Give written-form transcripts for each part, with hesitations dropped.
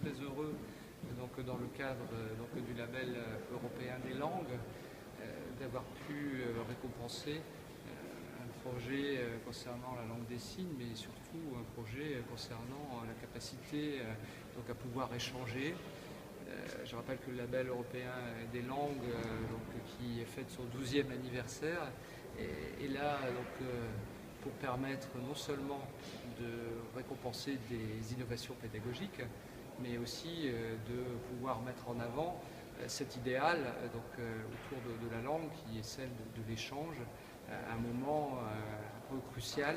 très heureux donc, dans le cadre donc, du label européen des langues d'avoir pu récompenser un projet concernant la langue des signes, mais surtout un projet concernant la capacité donc, à pouvoir échanger. Je rappelle que le label européen des langues donc, qui est fête son 12e anniversaire est là donc, pour permettre non seulement de récompenser des innovations pédagogiques, mais aussi de pouvoir mettre en avant cet idéal donc, autour de la langue qui est celle de l'échange, à un moment un peu crucial.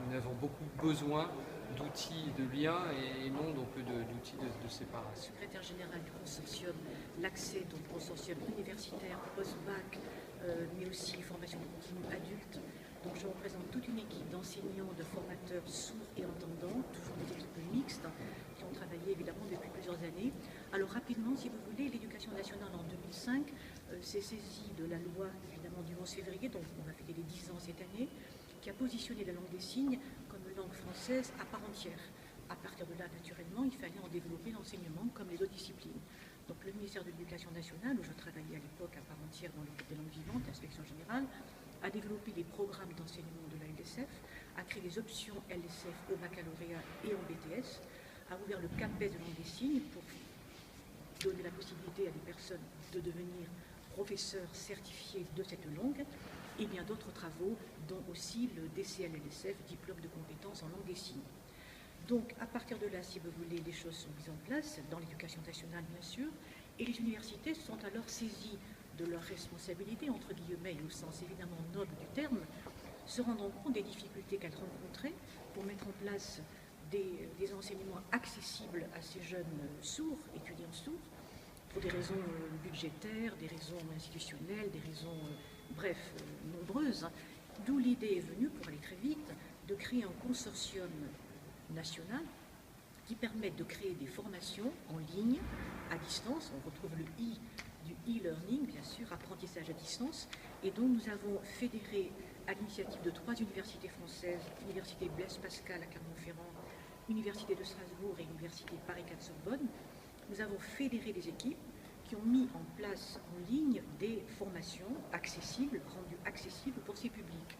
Nous avons beaucoup besoin d'outils de lien et non donc d'outils de séparation. Secrétaire général du consortium, l'accès au consortium universitaire, post-bac, mais aussi formation continue adulte. Donc je représente toute une équipe d'enseignants, de formateurs sourds et entendants, toujours des équipes mixtes, qui ont travaillé évidemment depuis plusieurs années. Alors rapidement, si vous voulez, l'éducation nationale en 2005 s'est saisie de la loi évidemment du 11 février, donc on va fêter les 10 ans cette année, qui a positionné la langue des signes comme langue française à part entière. À partir de là, naturellement, il fallait en développer l'enseignement comme les autres disciplines. Donc le ministère de l'Éducation nationale, où je travaillais à l'époque à part entière dans l'équipe des langues vivantes, l'inspection générale, a développé les programmes d'enseignement de la LSF, a créé des options LSF au baccalauréat et en BTS, a ouvert le CAPES de langue des signes pour donner la possibilité à des personnes de devenir professeurs certifiés de cette langue, et bien d'autres travaux, dont aussi le DCL-LSF, diplôme de compétences en langue des signes. Donc, à partir de là, si vous voulez, les choses sont mises en place, dans l'éducation nationale, bien sûr, et les universités sont alors saisies de leurs responsabilités, entre guillemets, et au sens évidemment noble du terme, se rendant compte des difficultés qu'elles rencontraient pour mettre en place des enseignements accessibles à ces jeunes sourds, étudiants sourds, pour des raisons budgétaires, des raisons institutionnelles, des raisons, bref, nombreuses. D'où l'idée est venue, pour aller très vite, de créer un consortium national qui permette de créer des formations en ligne, à distance. On retrouve le I du e-learning, bien sûr, apprentissage à distance, et dont nous avons fédéré à l'initiative de 3 universités françaises, l'université Blaise Pascal à Clermont-Ferrand, l'université de Strasbourg et l'université Paris 4 Sorbonne. Nous avons fédéré des équipes qui ont mis en place en ligne des formations accessibles, rendues accessibles pour ces publics.